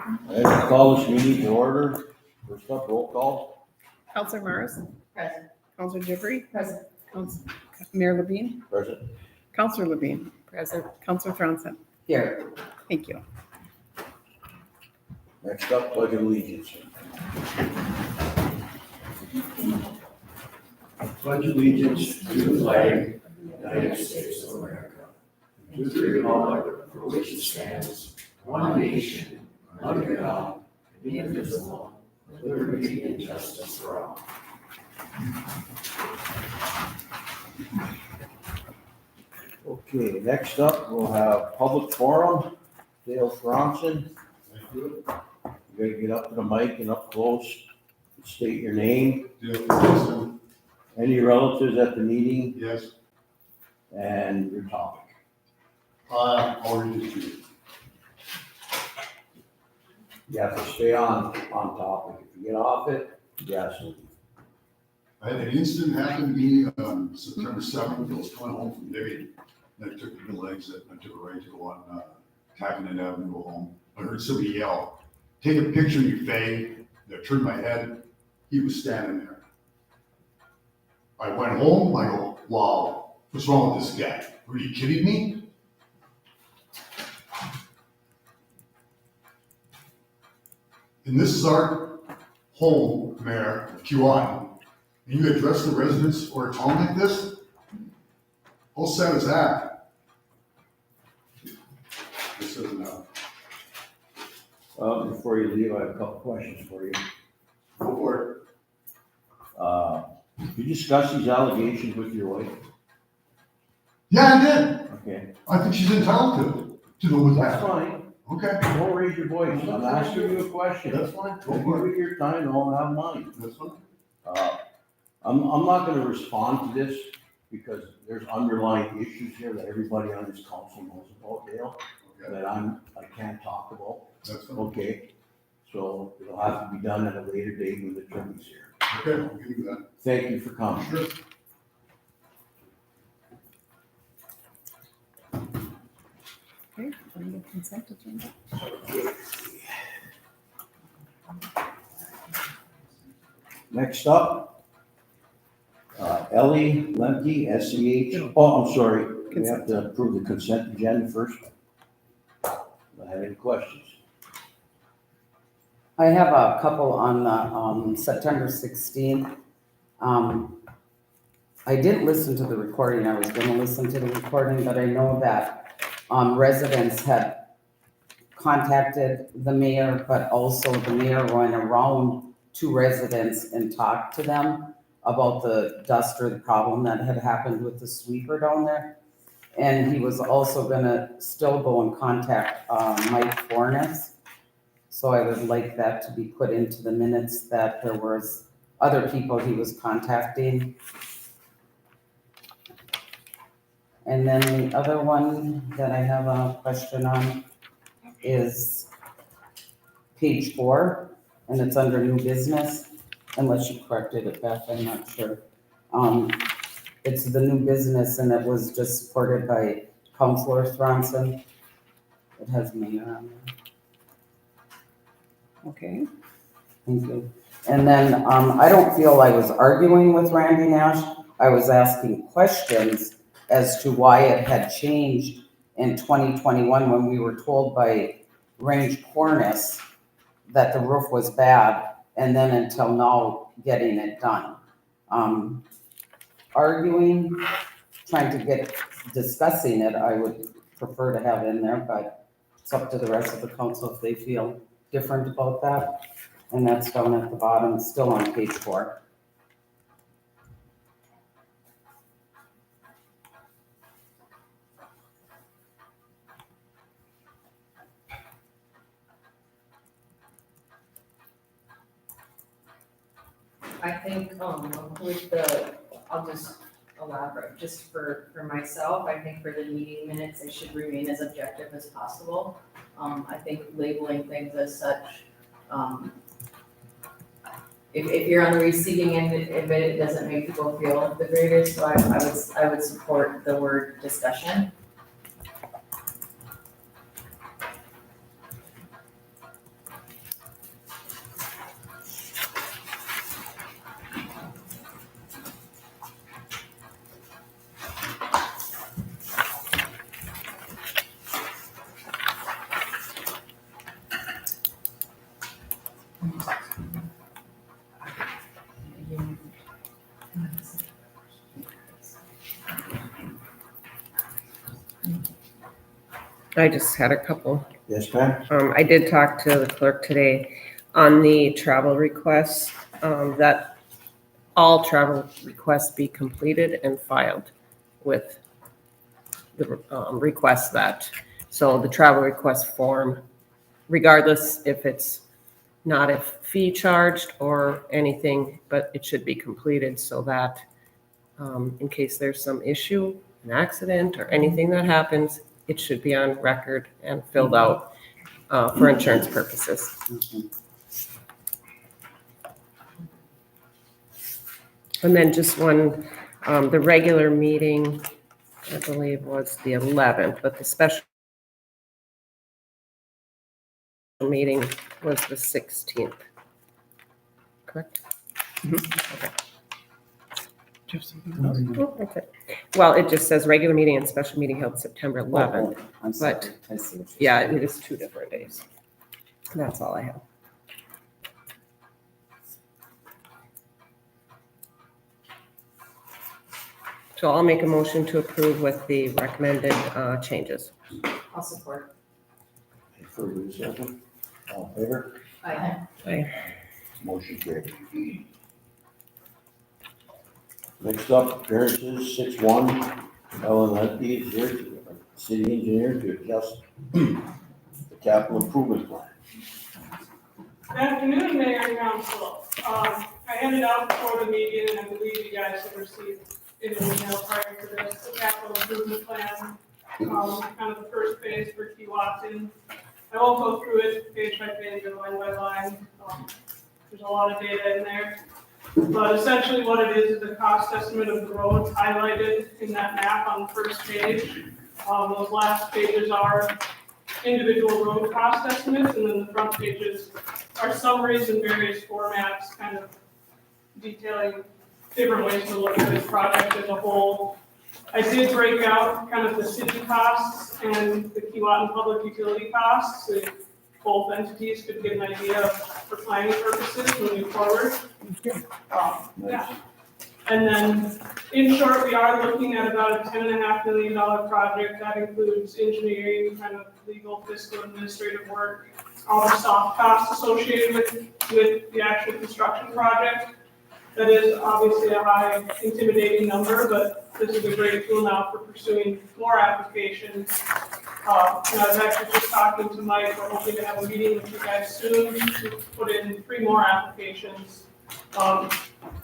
I call this meeting to order. First up, roll call. Counselor Morris, Present. Counselor Jeffrey, Present. Mayor Levine, Present. Counselor Levine, Present. Counselor Thronson. Here. Thank you. Next up, pledge of allegiance. Pledge allegiance to the flag of the United States of America, and to the republic for which it stands, one nation, under God, indivisible, with liberty and justice for all. Okay, next up, we'll have public forum. Dale Thronson. You gotta get up to the mic and up close. State your name, Dale Thronson, any relatives at the meeting, yes, and your topic. already distributed. You have to stay on topic. If you get off it, yes. I had an incident happen to me on September 7th. I was coming home from digging. And I took the middle exit and I took a right to go on Tackleton Avenue, go home. I heard somebody yell, "Take a picture, you fag." I turned my head. He was standing there. I went home. I go, "Wow, what's wrong with this guy? Are you kidding me?" And this is our home, Mayor of Keewatin. And you address the residents or a town like this? How sad is that? This is enough. Before you leave, I have a couple questions for you. Go for it. You discuss these allegations with your wife? Yeah, I did. Okay, I think she's entitled to know what's that's happening. fine. Okay, Don't raise your voice. I'm asking you a question. that's fine. Go Don't for give it. it your time, I'll have mine. That's fine. I'm not gonna respond to this because there's underlying issues here that everybody on this council knows about, Dale, Okay, that I can't talk about. that's fine. Okay, so it'll have to be done at a later date when the attorney's here. Okay, I'll give you that. Thank you for coming. Sure. Okay, on the consent agenda. Next up, Ellie Lemke, SEH. Oh, I'm sorry. We have to approve the consent agenda first. Do I have any questions? I have a couple on the, September 16th. I didn't listen to the recording. I was gonna listen to the recording, but I know that, residents had contacted the mayor, but also the mayor went around to residents and talked to them about the dust or the problem that had happened with the sweeper down there. And he was also gonna still go and contact, Mike Fornes. So I would like that to be put into the minutes that there was other people he was contacting. And then the other one that I have a question on is page 4, and it's under new business, unless you corrected it, Beth, I'm not sure. It's the new business, and it was just supported by Councilor Thronson. It has mayor on there. Okay, Thank you. And then, I don't feel I was arguing with Randy Nash. I was asking questions as to why it had changed in 2021 when we were told by Range Cornice that the roof was bad, and then until now, getting it done. Arguing, trying to discussing it, I would prefer to have in there, but it's up to the rest of the council if they feel different about that. And that's down at the bottom, still on page 4. I think, I'll just elaborate, just for myself, I think for the meeting minutes, they should remain as objective as possible. I think labeling things as such, if you're on the receiving end of it, it doesn't make people feel the greatest, so I would support the word discussion. I just had a couple. Yes, ma'am? I did talk to the clerk today on the travel requests, that all travel requests be completed and filed with the request that, so the travel request form, regardless if it's not a fee charged or anything, but it should be completed so that in case there's some issue, an accident or anything that happens, it should be on record and filled out for insurance purposes. And then just one, the regular meeting, I believe was the 11th, but the special meeting was the 16th. Correct? Okay. Oh, okay. Well, it just says regular meeting and special meeting held September 11th. I'm sorry. But, I see what you're Yeah, saying. it is 2 different days. That's all I have. So I'll make a motion to approve with the recommended changes. I'll support. Any further discussion? All in favor? Aye. Motion carried. Next up, appearances, 6-1, Ellen Ledke is here, city engineer, to adjust the capital improvement plan. Good afternoon, Mayor and Council. I handed out before the meeting, and I believe you guys have received in an email prior to this, the capital improvement plan, kind of the first phase for Keewatin. I won't go through it page by page or line by line. There's a lot of data in there. But essentially what it is a cost estimate of the roads highlighted in that map on the first page. Those last pages are individual road cost estimates, and then the front pages are summaries in various formats, kind of detailing different ways to look at this project as a whole. I did break out kind of the city costs and the Keewatin public utility costs, so both entities could get an idea for planning purposes moving forward. Yeah. And then, in short, we are looking at about a $10.5 million project. That includes engineering, kind of legal, fiscal, administrative work, all the soft costs associated with the actual construction project. That is obviously a high, intimidating number, but this is a great tool now for pursuing more applications. And I was actually just talking to Mike. We're hoping to have a meeting with you guys soon to put in 3 more applications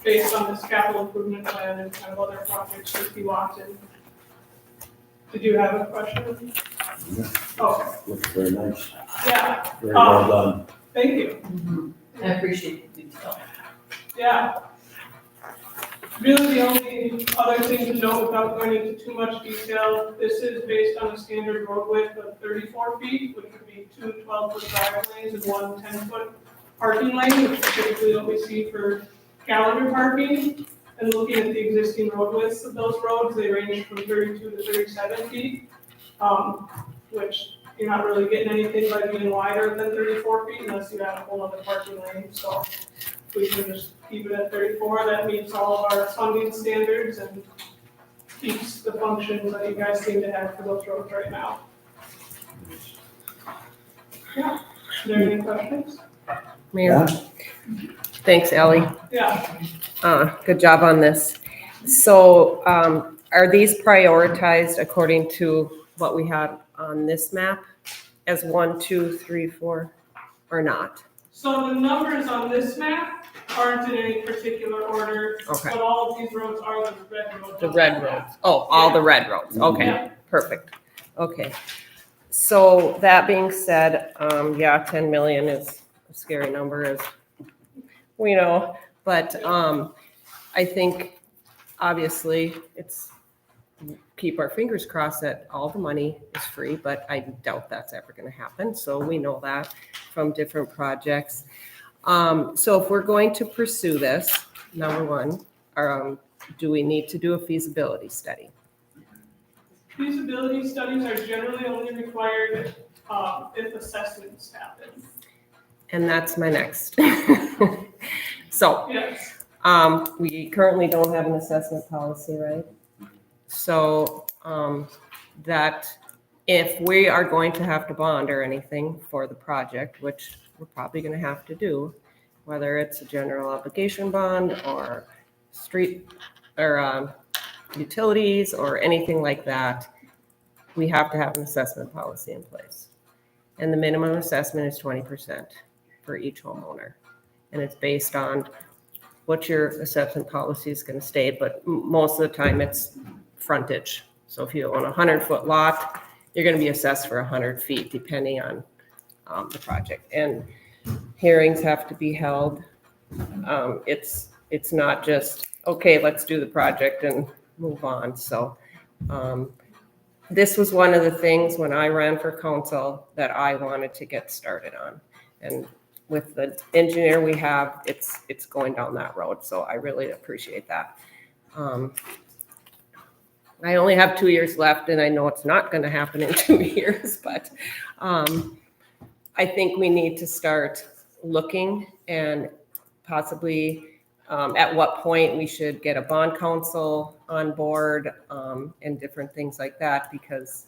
based on this capital improvement plan and kind of other projects for Keewatin. Did you have a question? Yeah. Okay, Looks very nice, yeah, very well done. thank you. I appreciate the detail. Yeah. Really, the only other thing to note without going into too much detail, this is based on a standard road width of 34 feet, which would be 2 12-foot drive lanes and 1 10-foot parking lane, which is typically what we see for calendar parking. And looking at the existing road widths of those roads, they range from 32 to 37 feet, which you're not really getting anything by being wider than 34 feet unless you have a whole other parking lane. So we can just keep it at 34. That meets all of our funding standards and keeps the functions that you guys seem to have for those roads right now. Yeah. Are there any questions? Mayor, thanks, Ally. Yeah. Good job on this. So are these prioritized according to what we had on this map as 1, 2, 3, 4, or not? So the numbers on this map aren't in any particular order, Okay. but all of these roads are the red roads. The on red that map. roads. Oh, all the red roads. Okay, Yeah. perfect. Okay. So that being said, yeah, 10 million is a scary number, as we know. But I think obviously it's keep our fingers crossed that all the money is free, but I doubt that's ever going to happen. So we know that from different projects. So if we're going to pursue this, number one, do we need to do a feasibility study? Feasibility studies are generally only required if assessments happen. And that's my next. So, Yes. we currently don't have an assessment policy, right? So, that if we are going to have to bond or anything for the project, which we're probably gonna have to do, whether it's a general obligation bond or street or utilities or anything like that, we have to have an assessment policy in place. And the minimum assessment is 20% for each homeowner. And it's based on what your assessment policy is gonna state, but most of the time it's frontage. So if you own a 100-foot lot, you're gonna be assessed for 100 feet depending on the project. And hearings have to be held. It's not just, okay, let's do the project and move on. So this was one of the things when I ran for council that I wanted to get started on. And with the engineer we have, it's going down that road. So I really appreciate that. I only have 2 years left and I know it's not going to happen in 2 years, but I think we need to start looking and possibly at what point we should get a bond counsel on board and different things like that, because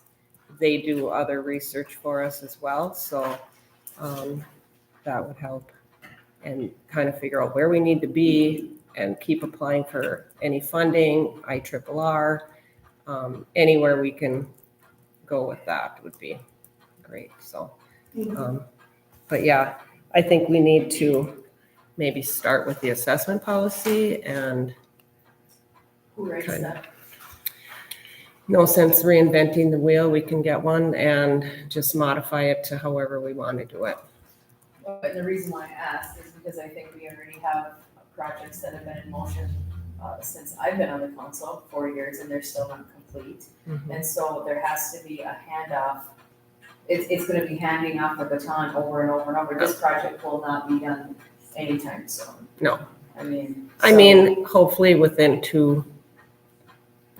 they do other research for us as well. So that would help and kind of figure out where we need to be and keep applying for any funding, IRRR, anywhere we can go with that would be great. So, but yeah, I think we need to maybe start with the assessment policy and Who writes kind of, that? no sense reinventing the wheel. We can get one and just modify it to however we want to do it. But the reason why I asked is because I think we already have projects that have been in motion since I've been on the council, 4 years, and they're still not complete. And so there has to be a handoff. It's gonna be handing off the baton over and over and over. This project will not be done anytime soon. No. I mean. I mean, hopefully within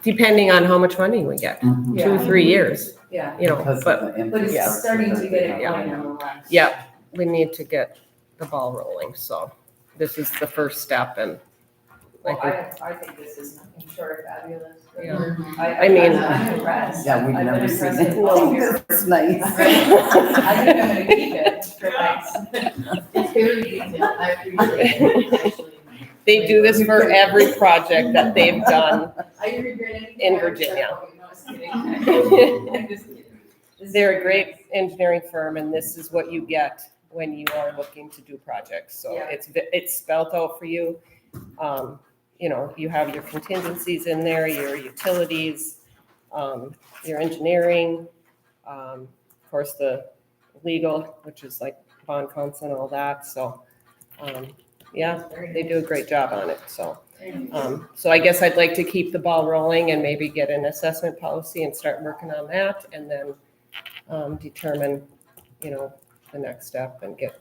depending on how much money we get, 2 3 years, Yeah, you know, Because but of the but it's Yeah. starting to get it Yeah. going nonetheless. yeah, we need to get the ball rolling. So this is the first step and Well, I think this is nothing short of fabulous. Yeah. I mean- I'm impressed. Yeah, we've I've been never seen impressed it. with all of your- It's nice. I think I'm gonna keep it for next. It's very detailed, I appreciate it, actually. they do this for every project that they've done. I regret anything. In I ever Virginia. said. Oh, no, just kidding. I'm just kidding. They're a great engineering firm and this is what you get when you are looking to do projects. So Yeah. it's spelled out for you. You know, you have your contingencies in there, your utilities, your engineering, of course, the legal, which is like bond counsel and all that. So, yeah, they do a great job on it. So, so I guess I'd like to keep the ball rolling and maybe get an assessment policy and start working on that and then determine, you know, the next step and get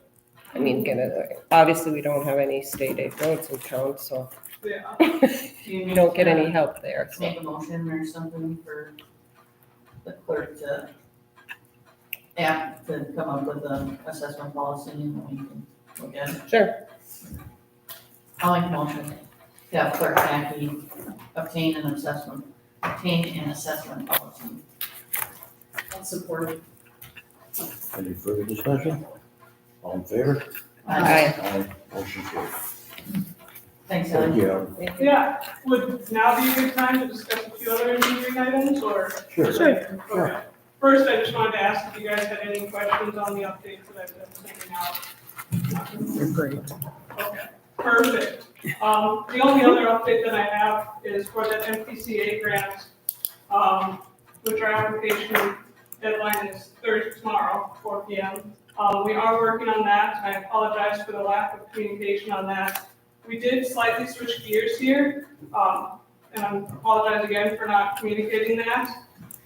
it. Obviously, we don't have any state aid roads in town, so Yeah. you don't get any help there. So. Make a motion or something for the clerk to, yeah, to come up with an assessment policy and then we can look at it. Sure. I'll make a motion to have clerk Mackey obtain an assessment policy. I'll support it. Any further discussion? All in favor? Aye. Aye. Motion carried. Thanks, Thank Ellen. you. Yeah, would now be a good time to discuss a few other engineering items, or? Sure. Sure. Okay. First, I just wanted to ask if you guys had any questions on the updates that I've been sending out. You're great. Okay, perfect. The only other update that I have is for that MPCA grant, which our application deadline is Thursday, tomorrow, 4 PM. We are working on that. I apologize for the lack of communication on that. We did slightly switch gears here, and I apologize again for not communicating that.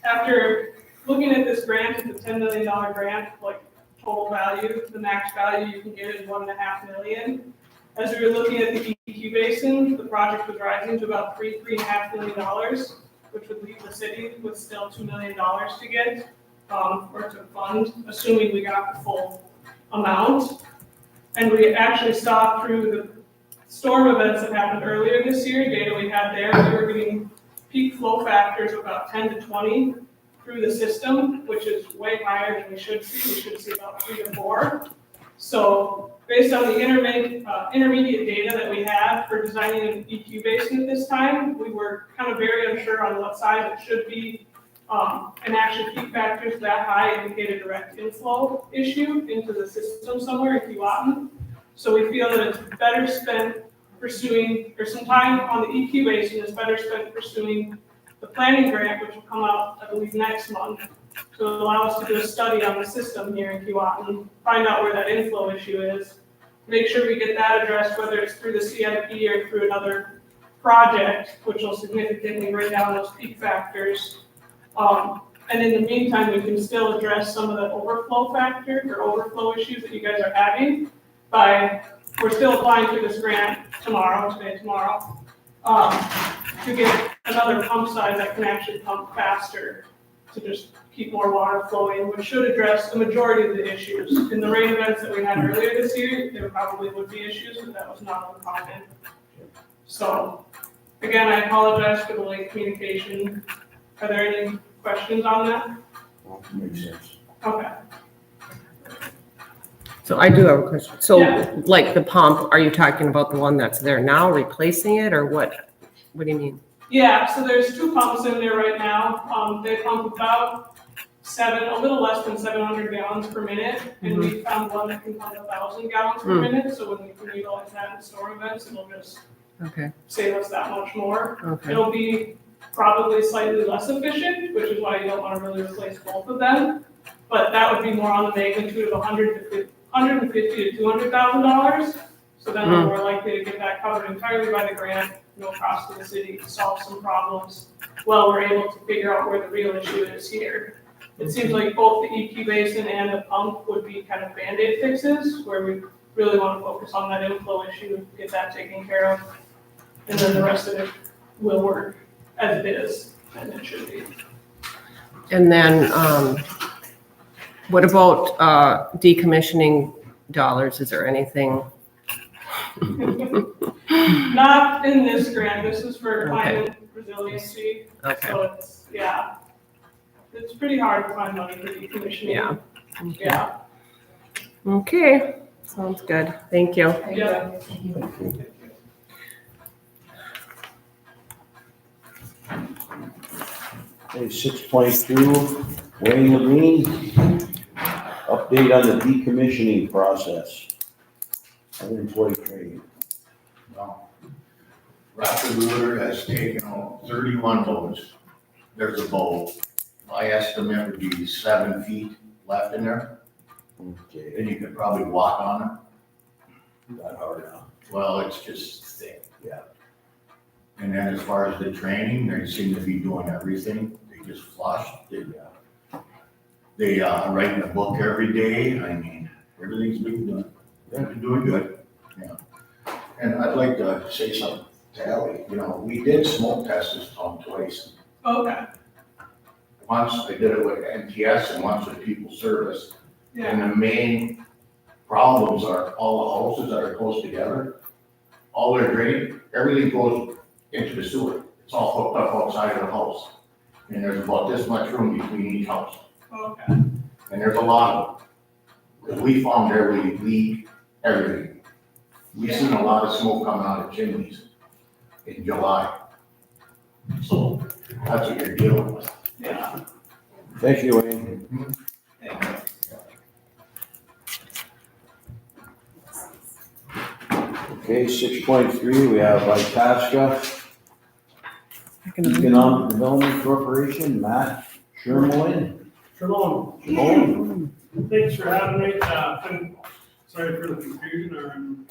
After looking at this grant, it's a $10 million grant, like total value. The max value you can get is $1.5 million. As we were looking at the EQ basin, the project was rising to about $3.5 million, which would leave the city with still $2 million to get, or to fund, assuming we got the full amount. And we actually saw through the storm events that happened earlier this year, data we had there, we were getting peak flow factors of about 10 to 20 through the system, which is way higher than we should see. We should see about 3 to 4. So based on the intermediate data that we had for designing an EQ basin at this time, we were kind of very unsure on what size it should be. And actually peak factors that high indicate a direct inflow issue into the system somewhere in Keewatin. So we feel that it's better spent pursuing, or some time on the EQ basin is better spent pursuing the planning grant, which will come out, I believe, next month, to allow us to do a study on the system here in Keewatin, find out where that inflow issue is, make sure we get that addressed, whether it's through the CIP or through another project, which will significantly bring down those peak factors. And in the meantime, we can still address some of the overflow factors or overflow issues that you guys are having we're still applying for this grant tomorrow, to get another pump size that can actually pump faster to just keep more water flowing, which should address the majority of the issues. In the rain events that we had earlier this year, there probably would be issues, but that was not uncommon. So, again, I apologize for the late communication. Are there any questions on that? Well, makes sense. Okay. So I do have a question. So Yeah. like the pump, are you talking about the one that's there now, replacing it, or what? What do you mean? Yeah, so there's 2 pumps in there right now. They pump about a little less than 700 gallons per minute, and we found one that can pump 1,000 gallons per minute. So when we can utilize that in storm events, it'll just Okay, save us that much more. okay. It'll be probably slightly less efficient, which is why you don't want to really replace both of them. But that would be more on the magnitude of $150,000 to $200,000. So then we're more likely to get that covered entirely by the grant, no cost to the city, to solve some problems while we're able to figure out where the real issue is here. It seems like both the EQ basin and the pump would be kind of Band-Aid fixes, where we really want to focus on that inflow issue, get that taken care of, and then the rest of it will work as it is, and it should be. And then, what about decommissioning dollars? Is there anything? Not in this grant, this is for climate resiliency, Okay, so it's, yeah. It's pretty hard to find money for decommissioning. yeah. Yeah. Okay, sounds good. Thank you. Yeah. Okay, 6.2, Wayne Levine, update on the decommissioning process. Unemployed training. Well, Rapid Ruler has taken out 31 loads. There's a bowl. My estimate would be 7 feet left in there, Okay, and you could probably walk on it. that hard now. Well, it's just thick. Yeah. And then as far as the training, they seem to be doing everything. They just flushed. They write in a book every day. I mean, everything's been done. They've been doing good. Yeah. And I'd like to say something to Ellie. You know, we did smoke test this pump twice. Okay, Once I did it with NTS and once with People Service. yeah, And the main problems are all the houses that are close together, all their drain, everything goes into the sewer. It's all hooked up outside of the house. And there's about this much room between each house. okay, And there's a lot of them. Because we found every leak, everything. We've seen a lot of smoke coming out of chimneys in July. So that's what you're dealing with. yeah. Thank you, Wayne. Okay, 6.3, we have Itasca Economic Development Corporation, Matt Shermoin. Shalom. Shalom. Thanks for having me. I'm sorry for the confusion.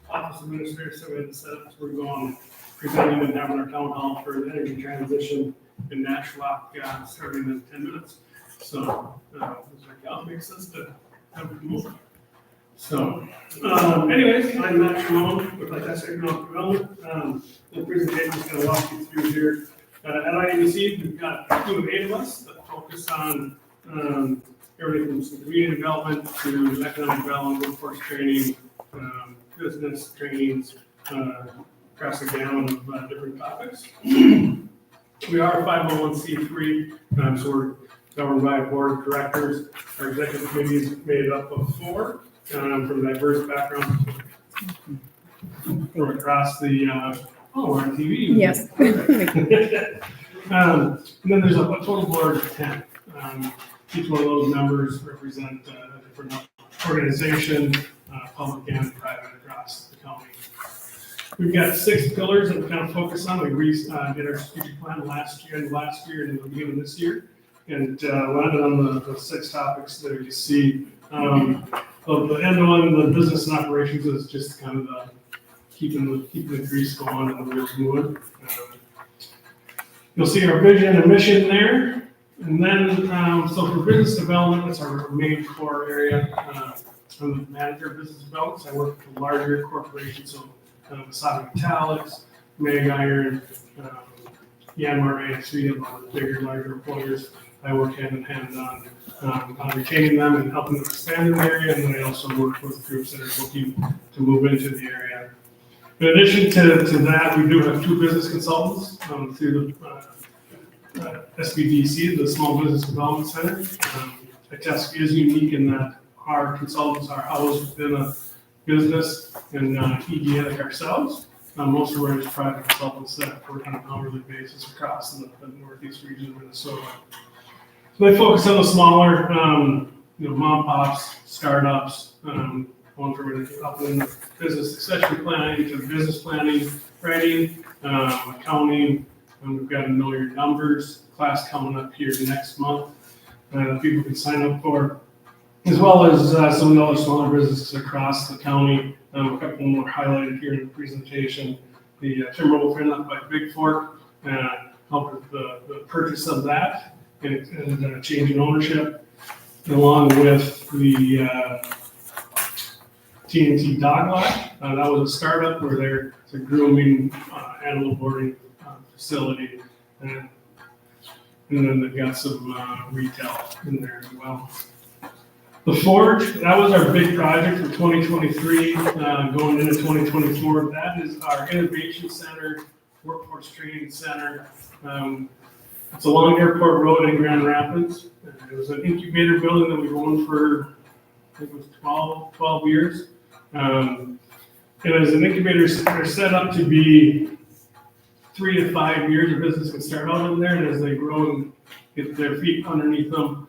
Our office administrator said we had to set up, so we're going presenting and having our town hall for the energy transition in Nashwauk, starting in 10 minutes. So, it's like, yeah, it makes sense to have it move. So, anyways, I'm Matt Shimon with Itasca Economic Development. The presentation is going to walk you through here. At IEDC, we've got 2 of 8 of us that focus on everything from some community development to economic development, workforce training, business trainings, across the gamut of different topics. We are a 501c3, so we're governed by a board of directors. Our executive committee is made up of 4 from diverse backgrounds. We're across the, we're on TV. Yes. And then there's a total board of 10. Each one of those members represent a different organization, public and private, across the county. We've got 6 pillars that we kind of focus on. We did our strategic plan last year and the beginning of this year, and landed on the 6 topics there you see. The end one, the business and operations, is just kind of the keeping the grease going and the wheels moving. You'll see our vision and mission there. And then, so for business development, that's our main core area. I'm the manager of business development, so I work with larger corporations, so Wasabi Metallics, Meg Iron, Yanmar ASV, a lot of bigger, larger employers. I work hand in hand on retaining them and helping them expand in the area, and then I also work with groups that are looking to move into the area. In addition to that, we do have 2 business consultants through the SBDC, the Small Business Development Center. Itasca is unique in that our consultants are housed within a business and ED like ourselves. Most of our is private consultants that work on an hourly basis across the northeast region of Minnesota. So they focus on the smaller, mom pops, startups, going from up in business succession planning to business planning, writing, accounting. And we've got a Know Your Numbers class coming up here next month that people can sign up for, as well as some of the other smaller businesses across the county. A couple more highlighted here in the presentation. The Timberwolf Inlet by Big Fork helped with the purchase of that and change in ownership, along with the TNT Dog Lot. That was a startup where they're a grooming animal boarding facility. And then they've got some retail in there as well. The Forge, that was our big project for 2023, going into 2024. That is our innovation center, workforce training center. It's along Airport Road in Grand Rapids. It was an incubator building that we've owned for, I think it was 12 years. And as an incubator, they're set up to be 3 to 5 years. A business can start out in there, and as they grow and get their feet underneath them,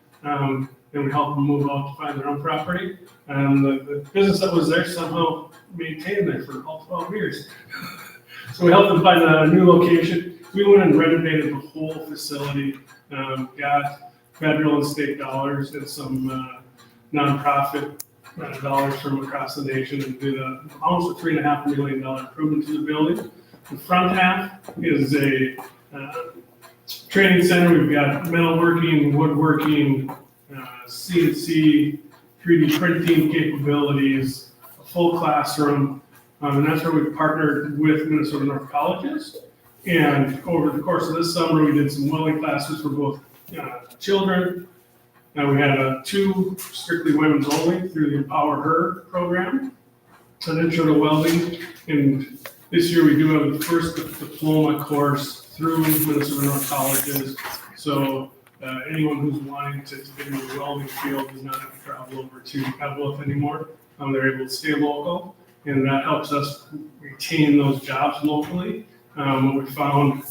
then we help them move out to find their own property. And the business that was there somehow maintained there for all 12 years. So we helped them find a new location. We went and renovated the whole facility, got federal and state dollars and some nonprofit dollars from across the nation, and did almost a $3.5 million improvement to the building. The front half is a training center. We've got metalworking, woodworking, CNC, 3D printing capabilities, a full classroom, and that's where we partnered with Minnesota North Colleges. And over the course of this summer, we did some welding classes for both children. We had 2 strictly women's only through the Empower Her program, an intro to welding. And this year we do have the first diploma course through Minnesota North Colleges. So anyone who's wanting to get into the welding field does not have to travel over to Evelyn anymore. They're able to stay local, and that helps us retain those jobs locally. What we found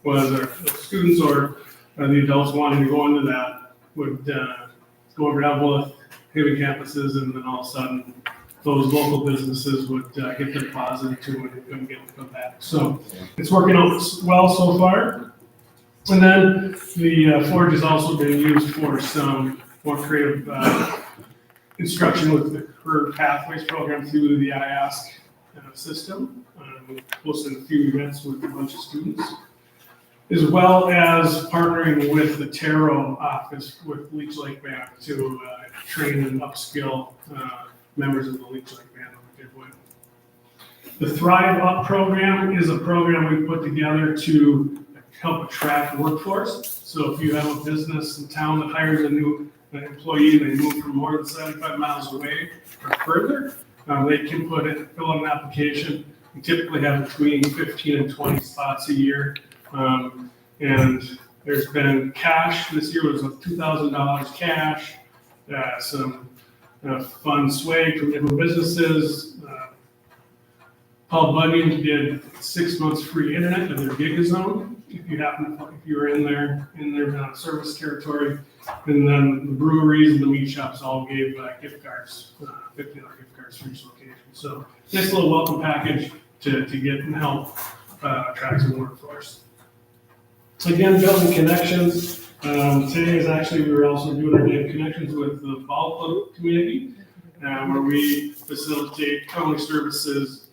was our students or the adults wanting to go into that would go over to Evelyn, Haven campuses, and then all of a sudden those local businesses would get their deposit to when they couldn't get to come back. So it's working out well so far. And then the Forge has also been used for some more creative instruction with the Career Pathways program through the IASC system. We've hosted a few events with a bunch of students, as well as partnering with the Tarot office with Leech Lake Band to train and upskill members of the Leech Lake Band that we did with. The Thrive Up program is a program we put together to help attract workforce. So if you have a business in town that hires a new employee, they move from more than 75 miles away or further, They can fill out an application. We typically have between 15 and 20 spots a year. And there's been cash, this year was $2,000 cash, some funds swag from different businesses. Paul Bunyan did 6 months free internet in their GigaZone, if you were in their service territory. And then the breweries and the meat shops all gave gift cards, $50 gift cards for each location. So nice little welcome package to get and help attract some workforce. Again, building connections. Today is actually, we were also doing our day of connections with the ball club community, where we facilitate county services,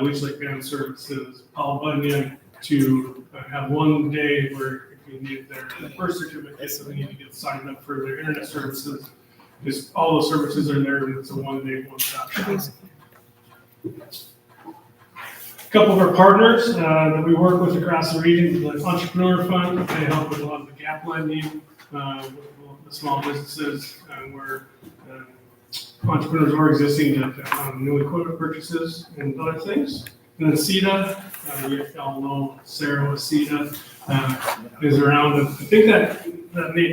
Leech Lake Band services, Paul Bunyan, to have one day where if you need their birth certificate, so they need to get signed up for their internet services. Just all the services are there, and it's a one-day, one-stop shop. A couple of our partners that we work with across the region, the Entrepreneur Fund, they help with a lot of the gap lending with the small businesses, where entrepreneurs are existing to new equipment purchases and other things. And then CETA, you all know Sarah with CETA, is around. I think that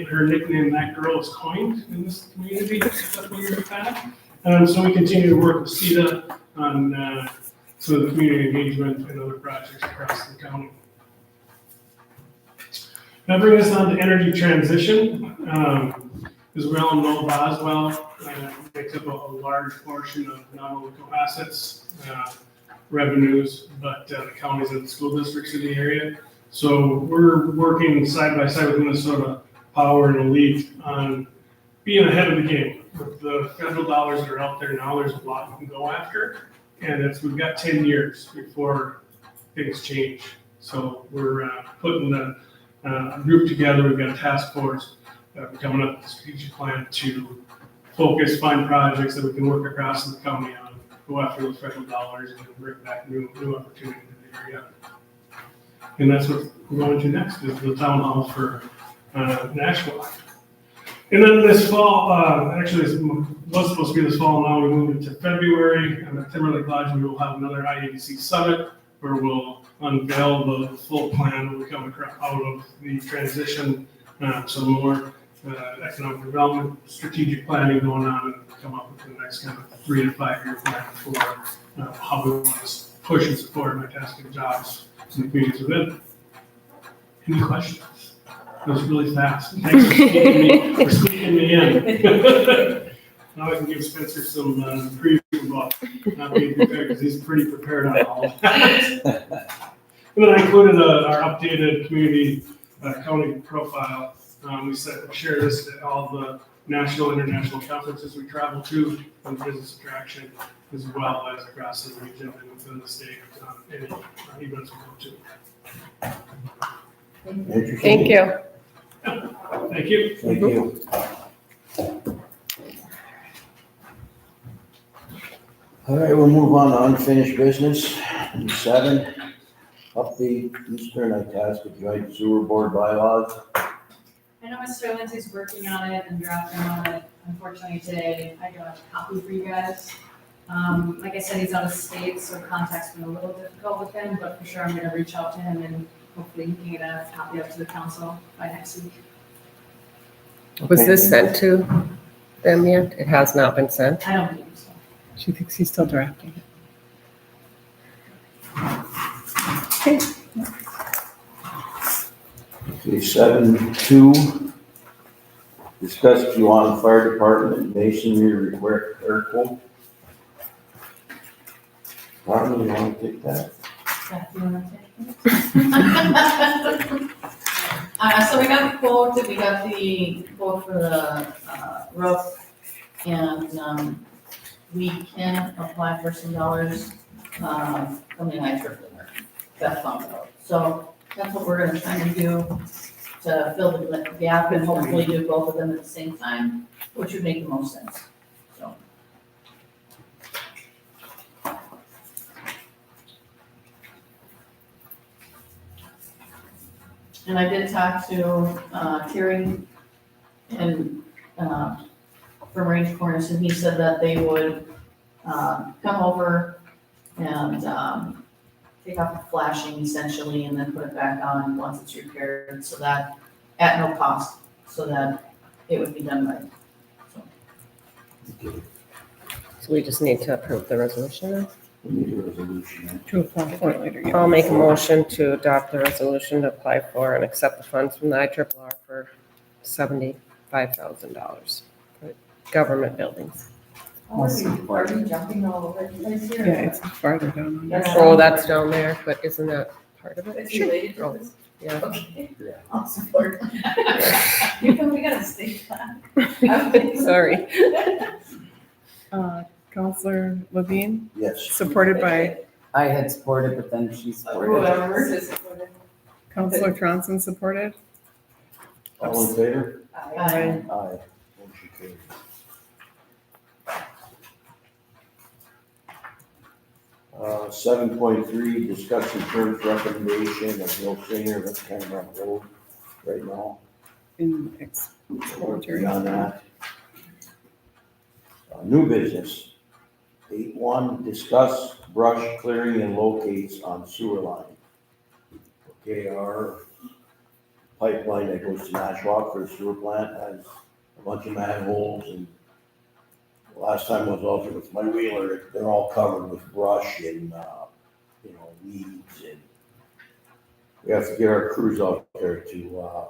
her nickname, that girl, was coined in this community a couple years back. So we continue to work with CETA on some of the community engagement and other projects across the county. That brings us on to energy transition. As we all know, Boswell makes up a large portion of not only Cohasset's revenues, but the counties and the school districts in the area. So we're working side by side with Minnesota Power and Elite on being ahead of the game. With the federal dollars that are out there now, there's a lot we can go after. And we've got 10 years before things change. So we're putting a group together. We've got a task force coming up with a strategic plan to focus, find projects that we can work across the county on, go after those federal dollars, and bring back new opportunity to the area. And that's what we're going to next, is the town hall for Nashville. And then this fall, actually it was supposed to be this fall, now we moved it to February, and at Timberlake Lodge we will have another IADC summit where we'll unveil the full plan when we come out of the transition, some more economic development, strategic planning going on, and come up with the next kind of 3 to 5 year plan for how we want to push and support fantastic jobs in the communities within. Any questions? That was really fast. Thanks for squeaking me in. Now I can give Spencer some preview about not being prepared, because he's pretty prepared on all of that. And then I included our updated community county profile. We share this at all the national and international conferences we travel to on business attraction, as well as across the region and within the state, any events we go to. Thank you. Thank you. Thank you. All right, we'll move on to unfinished business. 7, update Eastern Itasca Joint Sewer Board bylaws. I know Mr. Lindsay's working on it and drafting on it. Unfortunately, today I don't have a copy for you guys. Like I said, he's out of state, so contact's been a little difficult with him, but for sure I'm gonna reach out to him and hopefully he can get a copy up to the council by next week. Was this sent to them yet? It has not been sent. I don't think so. She thinks he's still drafting it. Okay, 7.2, discuss Keewatin Fire Department masonry repair quote. Martin, you want to take that? Yeah, do you wanna take it? So we got the quote, we got the quote for the roof, and we can apply for some dollars from the NITRIP Beth found out. So that's what we're gonna try to do to fill the gap and hopefully do both of them at the same time, which would make the most sense, so. And I did talk to Terry and from Range Corners, and he said that they would come over and, take off the flashing essentially and then put it back on once it's repaired, so that, at no cost, so that it would be done right. So we just need to approve the resolution now? We need a resolution. To apply for it later. yeah. I'll make a motion to adopt the resolution to apply for and accept the funds from the IRRR for $75,000 for government buildings. Are we jumping all over the place here? Yeah, it's farther down on there. Oh, that's down there, but isn't that part of it? It's related to Oh, this? yeah. Okay. Yeah. I'll support. You know, we gotta stay flat. Sorry. Counselor Levine, Yes. supported by I had supported, but then she supported. Whoever is supported. Counselor Tronson, supported. All in favor? Aye. Aye. Motion carries. 7.3, discuss the terms recommendation of Bill Singer, that's kind of on hold right now. In explanatory. Beyond that. New business. 8.1, discuss brush clearing and locates on sewer line. Okay, our pipeline that goes to Nashwauk for the sewer plant has a bunch of manholes, and last time I was out there with my wheeler, they're all covered with brush and, weeds, and we have to get our crews out there to,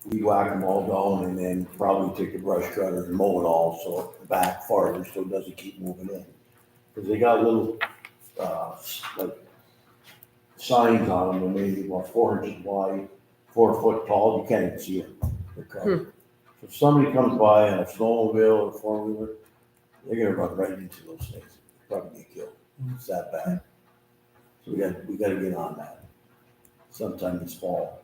weed whack them all down and then probably take the brush cutter and mow it all so back farther so it doesn't keep moving in. Cause they got little, like signs on them, they're maybe about 4 inches wide, 4 foot tall, you can't even see them. They're covered. So if somebody comes by on a snowmobile or 4-wheeler, they're gonna run right into those things, probably get killed. It's that bad. So we gotta get on that. Sometime this fall,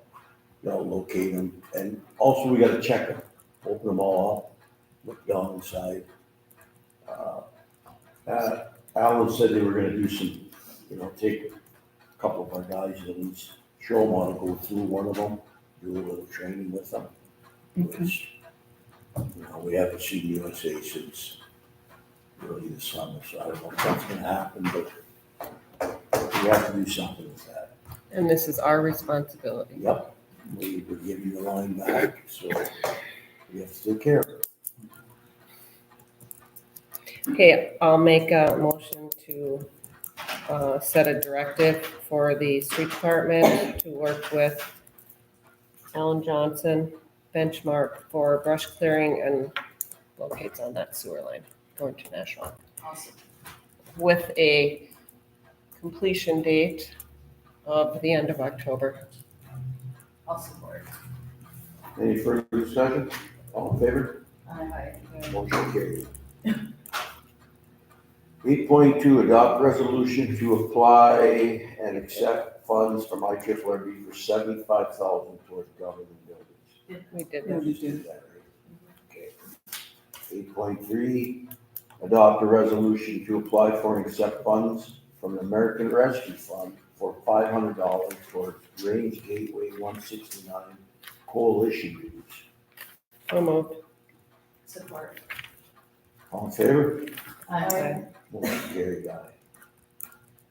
locate them, and also we gotta check them, open them all up, look down inside. Alan said they were gonna do some, take a couple of our guys at least, show them how to go through one of them, do a little training with them. Okay. Which, we haven't seen USA since really the summer, so I don't know if that's gonna happen, but we have to do something with that. And this is our responsibility. Yep, we're giving the line back, so we have to take care of it. Okay, I'll make a motion to set a directive for the street department to work with Alan Johnson benchmark for brush clearing and locates on that sewer line going to National. Awesome. With a completion date of the end of October. I'll support. Any further discussion? All in favor? Aye. Motion carried. 8.2, adopt resolution to apply and accept funds from IRRB for $75,000 towards government buildings. We did Yeah, that. we did. That right? Okay. 8.3, adopt a resolution to apply for and accept funds from the American Rescue Fund for $500 towards Range Gateway 169 coalition dues. So moved. Support. All in favor? Aye. Motion carried, aye.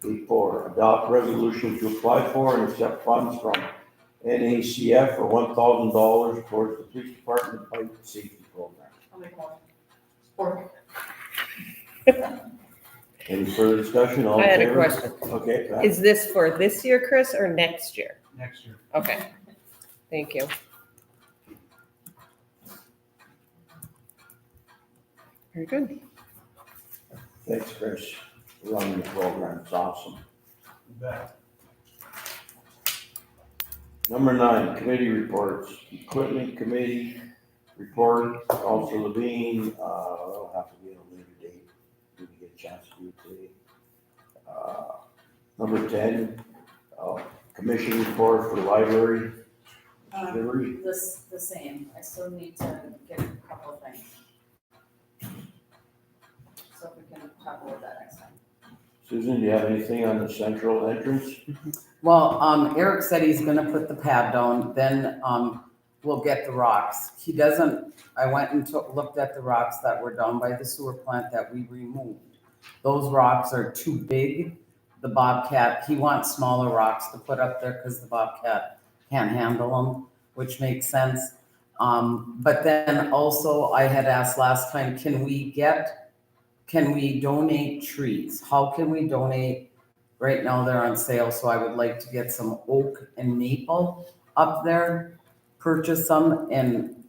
8.4, adopt resolution to apply for and accept funds from NACF for $1,000 towards the police department pipe safety program. I'll make one. Support. Any further discussion? All I in had a favor? question. Okay, Pat. Is this for this year, Chris, or next year? Next year. Okay, thank you. Very good. Thanks, Chris, for running the program. It's awesome. Number 9, committee reports. Equipment committee report, also Levine, that'll have to be at a later date. Did we get a chance to do it today? Number 10, commission report for library. Library. The same, I still need to get a couple of things. So if we can talk about that next time. Susan, do you have anything on the central entrance? Well, Eric said he's gonna put the pad down, then, will get the rocks. He doesn't, I went and looked at the rocks that were down by the sewer plant that we removed. Those rocks are too big. The Bobcat, he wants smaller rocks to put up there because the Bobcat can't handle them, which makes sense. But then also I had asked last time, can we donate trees? How can we donate? Right now they're on sale, so I would like to get some oak and maple up there, purchase some and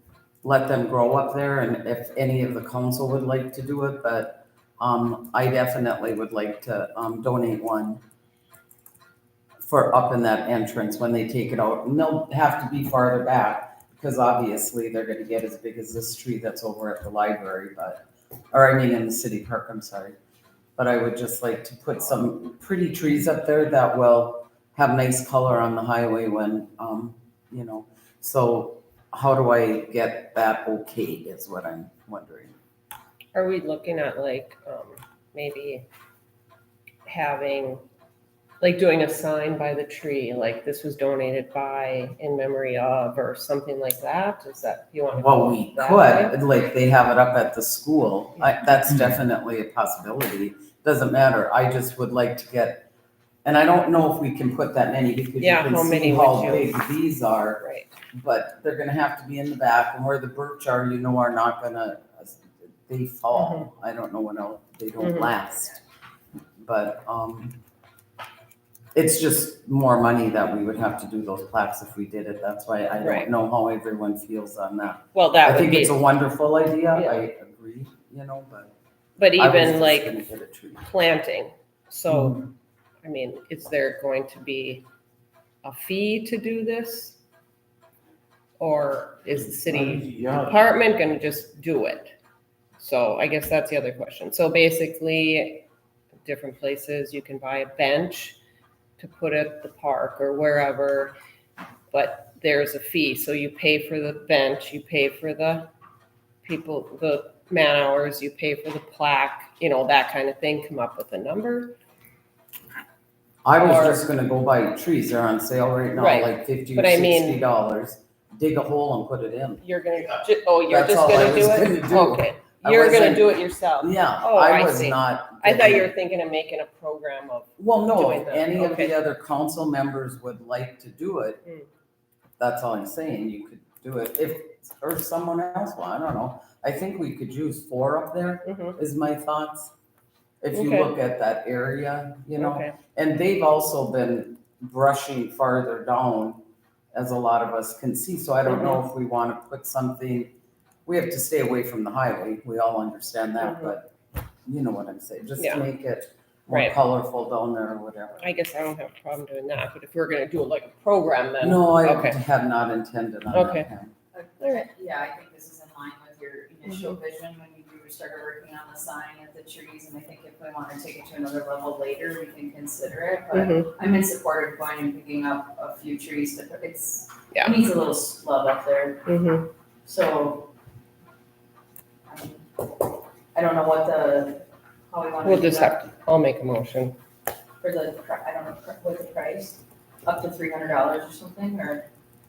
let them grow up there, and if any of the council would like to do it, but I definitely would like to donate one for up in that entrance when they take it out, and they'll have to be farther back, because obviously they're gonna get as big as this tree that's over at the library, in the city park, I'm sorry. But I would just like to put some pretty trees up there that will have nice color on the highway when, so how do I get that okayed is what I'm wondering. Are we looking at like, maybe having, like doing a sign by the tree, like this was donated by, in memory of, or something like that? Is that, you want to? Well, we could, like they have it up at the school. That's definitely a possibility. Doesn't matter. I just would like to get, and I don't know if we can put that many because you Yeah, can how see many how would you? big these are. Right. But they're gonna have to be in the back, and where the birch are not gonna, they fall. I don't know when they don't Mhm. last. But, it's just more money that we would have to do those plaques if we did it. That's why I Right. don't know how everyone feels on that. Well, I that would think be, it's a wonderful idea. Yeah. I agree, but. but I was even just like gonna get a tree. planting. So, I mean, is there going to be a fee to do this? Or is the city Yeah, department gonna just do it? So I guess that's the other question. So basically, different places, you can buy a bench to put at the park or wherever, but there's a fee. So you pay for the bench, you pay for the people, the man hours, you pay for the plaque, that kind of thing, come up with a number. I was Or- just gonna go buy trees. They're on sale right now, Right. like $50 or But I mean- $60. Dig a hole and put it in. You're gonna, you're That's just all I gonna do was it? gonna do. Okay, I you're gonna wasn't- do it yourself? Yeah, Oh, I I was see. not. I thought you getting- were thinking of making a program of, Well, no, doing if that. any of Okay. the other council members would like to do it, Mm. that's all I'm saying, you could do it, or someone else, well, I don't know. I think we could use 4 up there, Mhm. is my thoughts. If you Okay. look at that area, Okay. and they've also been brushing farther down, as a lot of us can see, so I don't know if we wanna put something, we have to stay away from the highway, we all understand that, Mhm. but you know what I'm saying, just Yeah. to make it more Right. colorful down there or whatever. I guess I don't have a problem doing that, but if we're gonna do like a program, then. No, I Okay. have not intended on that. Okay. Pam. Okay, yeah, I think this is in line with your initial vision when you started working on the sign of the trees, and I think if we wanna take it to another level later, we can consider it, but Mhm. I'm in support of going and picking up a few trees, but it Yeah. needs a little love up there, Mhm. so. I don't know how we wanna We'll do just that have to, I'll make a motion. for I don't know, what the price, up to $300 or something, or?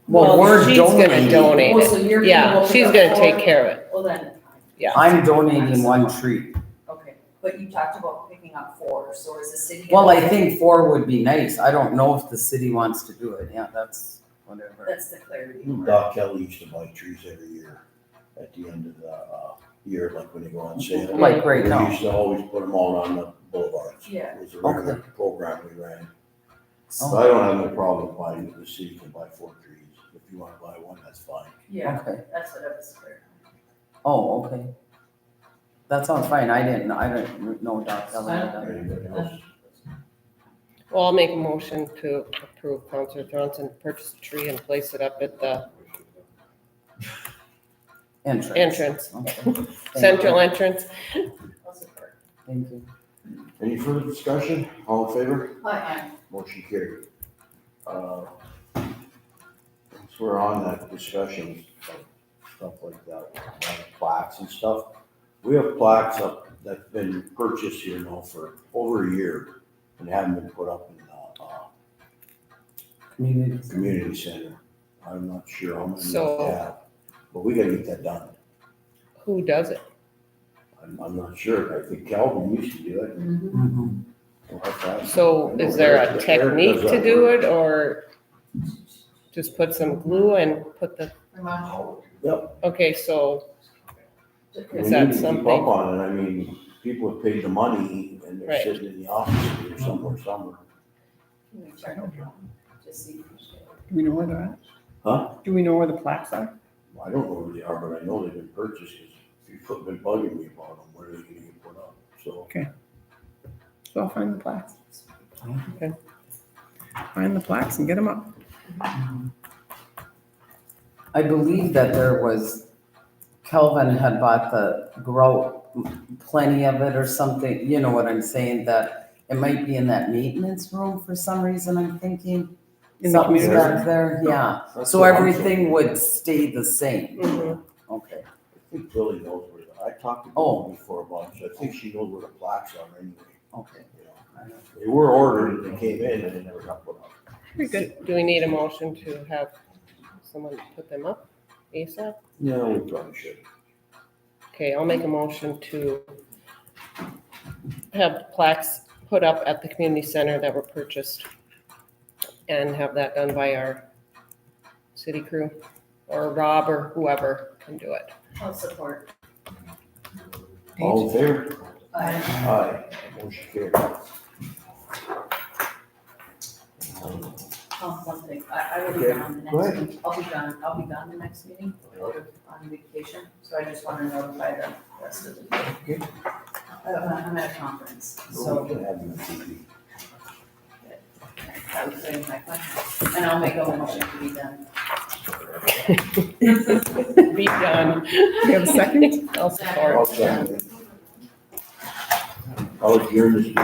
Well, we're she's gonna donating. donate Oh, it. so you're. Yeah, we'll she's pick gonna up take 4? care of it. Well, then, Yeah. I'm donating 1 tree. okay, but you talked about picking up 4, so is the city? Well, I think 4 would be nice. I don't know if the city wants to do it. Yeah, that's whatever. That's the clarity. Doc Kelly used to buy trees every year at the end of the year, like when they go on sale. Like right We now. used to always put them all on the boulevards. Yeah. It was a regular Okay. program we ran. So Oh. I don't have no problem buying, the city can buy 4 trees. If you wanna buy 1, that's fine. Yeah, Okay. that's what I was clear. Oh, okay. That sounds fine. I didn't know Doc Kelly had done it. Anybody else? Well, I'll make a motion to approve Counselor Johnson to purchase a tree and place it up at the entrance, Okay. Thank central you. entrance. I'll support. Thank you. Any further discussion? All in favor? Hi, Motion carried. Since we're on that discussion, stuff like that, plaques and stuff. We have plaques up that's been purchased here now for over a year and haven't been put up in the Community. community center. I'm not sure how many So- they have, but we gotta get that done. Who does it? I'm not sure, I think Calvin used to do it. Mhm. We'll have to ask So him. is there a Eric does technique that to do work. it, or just put some glue and put the, Pretty much. okay, so We is that need to keep something? up on it, I mean, people have paid the money and they're Right. sitting in the office or somewhere. Can we check it out? Just see. Do we know where they're at? Huh? Do we know where the plaques are? Well, I don't know where they are, but I know they've been purchased, because people have been bugging me about them, where they're gonna get put up, so. So I'll find the plaques. Okay. Find the plaques and get them up. I believe that there was, Kelvin had bought the grout, plenty of it or something, you know what I'm saying, that it might be in that maintenance room for some reason, I'm thinking. In the Something's community back there, yeah, That's so what I'm everything thinking. would stay the same, Mhm. okay. I think Billy knows where, I talked to Oh. Billy before a bunch, I think she knows where the plaques are anyway. Okay. you know. They were ordered, they came in, and they never got put up. Very good. Do we need a motion to have someone put them up ASAP? Yeah, we probably should. Okay, I'll make a motion to have plaques put up at the community center that were purchased and have that done by our city crew, or Rob, or whoever can do it. I'll support. All in favor? Aye. Aye, motion carried. One thing, I will be Okay, gone the go next ahead. meeting, I'll be gone the next meeting, on vacation, so I just wanna notify the rest of the team. I'm at a conference, So so we can have them on TV. I was saying my question, and I'll make a motion to be done. Be done. Do you have a second? I'll support. I'll second it. I'll adjourn this meeting.